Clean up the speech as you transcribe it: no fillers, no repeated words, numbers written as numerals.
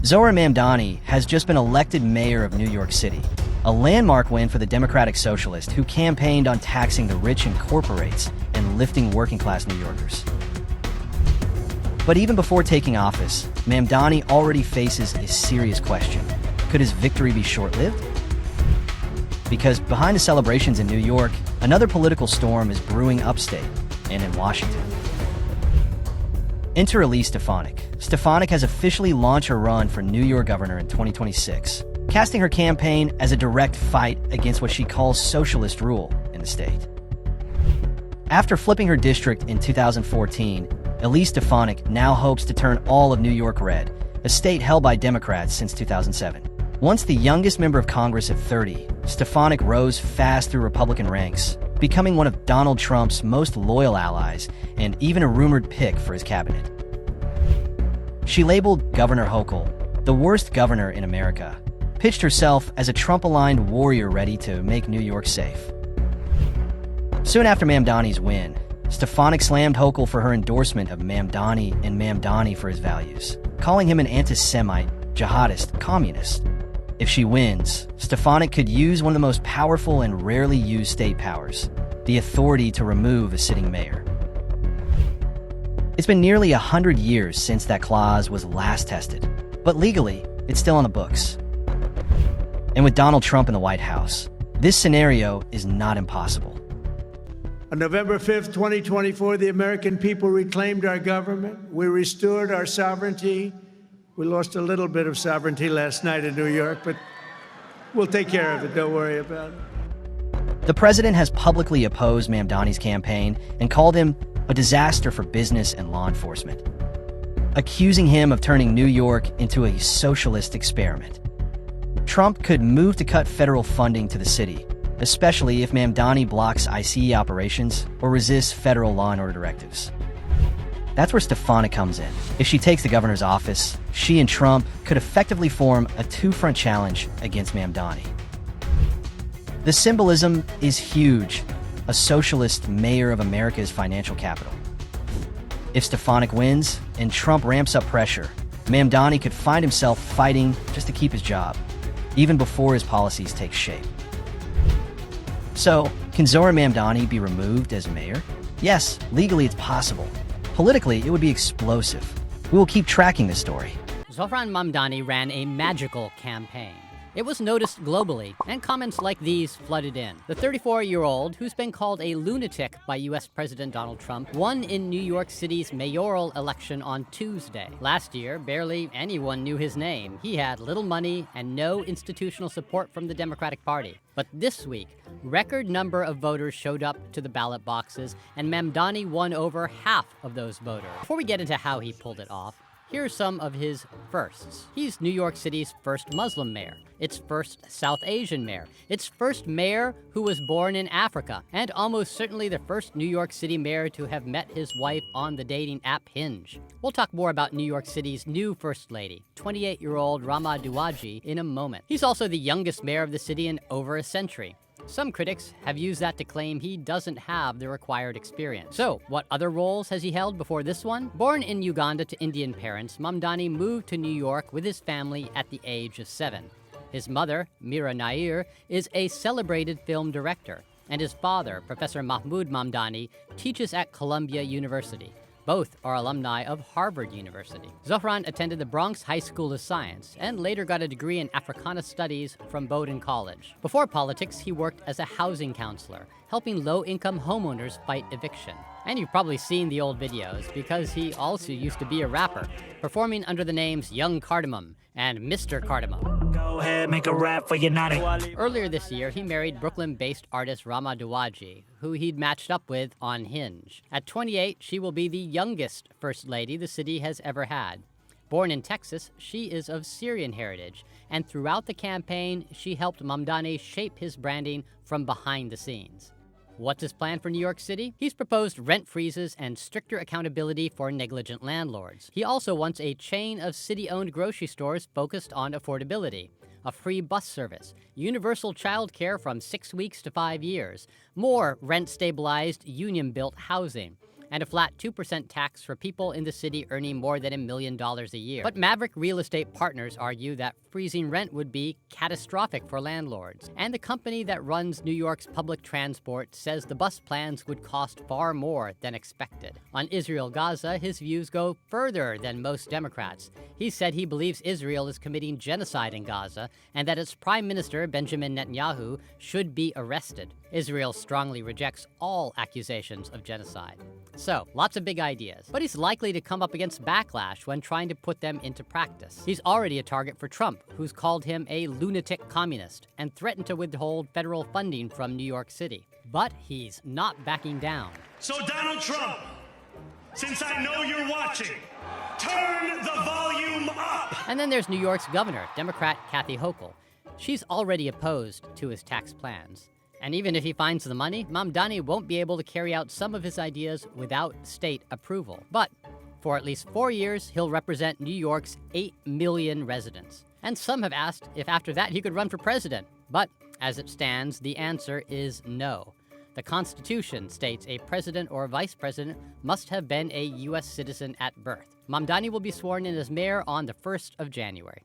Zohran Mamdani has just been elected mayor of New York City, a landmark win for the Democratic Socialist who campaigned on taxing the rich and corporates and lifting working-class New Yorkers. But even before taking office, Mamdani already faces a serious question. Could his victory be short-lived? Because behind the celebrations in New York, another political storm is brewing upstate and in Washington. Enter Elise Stefanik. Stefanik has officially launched her run for New York governor in 2026, casting her campaign as a direct fight against what she calls socialist rule in the state. After flipping her district in 2014, Elise Stefanik now hopes to turn all of New York red, a state held by Democrats since 2007. Once the youngest member of Congress at 30, Stefanik rose fast through Republican ranks, becoming one of Donald Trump's most loyal allies and even a rumored pick for his cabinet. She labeled Governor Hochul the worst governor in America, pitched herself as a Trump-aligned warrior ready to make New York safe. Soon after Mamdani's win, Stefanik slammed Hochul for her endorsement of Mamdani and Mamdani for his values, calling him an anti-Semite, jihadist, communist. If she wins, Stefanik could use one of the most powerful and rarely used state powers, the authority to remove a sitting mayor. It's been nearly 100 years since that clause was last tested, but legally, it's still on the books. And with Donald Trump in the White House, this scenario is not impossible. On November 5th, 2024, the American people reclaimed our government. We restored our sovereignty. We lost a little bit of sovereignty last night in New York, but we'll take care of it. Don't worry about it. The president has publicly opposed Mamdani's campaign and called him a disaster for business and law enforcement, accusing him of turning New York into a socialist experiment. Trump could move to cut federal funding to the city, especially if Mamdani blocks ICE operations or resists federal law and order directives. That's where Stefanik comes in. If she takes the governor's office, she and Trump could effectively form a two-front challenge against Mamdani. The symbolism is huge, a socialist mayor of America's financial capital. If Stefanik wins and Trump ramps up pressure, Mamdani could find himself fighting just to keep his job, even before his policies take shape. So, can Zohran Mamdani be removed as mayor? Yes, legally it's possible. Politically, it would be explosive. We will keep tracking this story. Zohran Mamdani ran a magical campaign. It was noticed globally, and comments like these flooded in. The 34-year-old, who's been called a lunatic by U.S. President Donald Trump, won in New York City's mayoral election on Tuesday. Last year, barely anyone knew his name. He had little money and no institutional support from the Democratic Party. But this week, record number of voters showed up to the ballot boxes, and Mamdani won over half of those voters. Before we get into how he pulled it off, here are some of his firsts. He's New York City's first Muslim mayor, its first South Asian mayor, its first mayor who was born in Africa, and almost certainly the first New York City mayor to have met his wife on the dating app Hinge. We'll talk more about New York City's new First Lady, 28-year-old Rama Duwaji, in a moment. He's also the youngest mayor of the city in over a century. Some critics have used that to claim he doesn't have the required experience. So, what other roles has he held before this one? Born in Uganda to Indian parents, Mamdani moved to New York with his family at the age of 7. His mother, Mira Nair, is a celebrated film director, and his father, Professor Mahmoud Mamdani, teaches at Columbia University. Both are alumni of Harvard University. Zohran attended the Bronx High School of Science and later got a degree in Africana Studies from Bowdoin College. Before politics, he worked as a housing counselor, helping low-income homeowners fight eviction. And you've probably seen the old videos because he also used to be a rapper, performing under the names Young Cardamom and Mr. Cardamom. Go ahead, make a rap for your naughty. Earlier this year, he married Brooklyn-based artist Rama Duwaji, who he'd matched up with on Hinge. At 28, she will be the youngest First Lady the city has ever had. Born in Texas, she is of Syrian heritage, and throughout the campaign, she helped Mamdani shape his branding from behind the scenes. What's his plan for New York City? He's proposed rent freezes and stricter accountability for negligent landlords. He also wants a chain of city-owned grocery stores focused on affordability, a free bus service, universal child care from 6 weeks to 5 years, more rent-stabilized, union-built housing, and a flat 2% tax for people in the city earning more than $1 million a year. But Maverick real estate partners argue that freezing rent would be catastrophic for landlords. And the company that runs New York's public transport says the bus plans would cost far more than expected. On Israel-Gaza, his views go further than most Democrats. He said he believes Israel is committing genocide in Gaza and that its Prime Minister, Benjamin Netanyahu, should be arrested. Israel strongly rejects all accusations of genocide. So, lots of big ideas, but he's likely to come up against backlash when trying to put them into practice. He's already a target for Trump, who's called him a lunatic communist and threatened to withhold federal funding from New York City. But he's not backing down. So Donald Trump, since I know you're watching, turn the volume up! And then there's New York's governor, Democrat Kathy Hochul. She's already opposed to his tax plans. And even if he finds the money, Mamdani won't be able to carry out some of his ideas without state approval. But for at least 4 years, he'll represent New York's 8 million residents. And some have asked if after that he could run for president. But as it stands, the answer is no. The Constitution states a president or vice president must have been a U.S. citizen at birth. Mamdani will be sworn in as mayor on the 1st of January.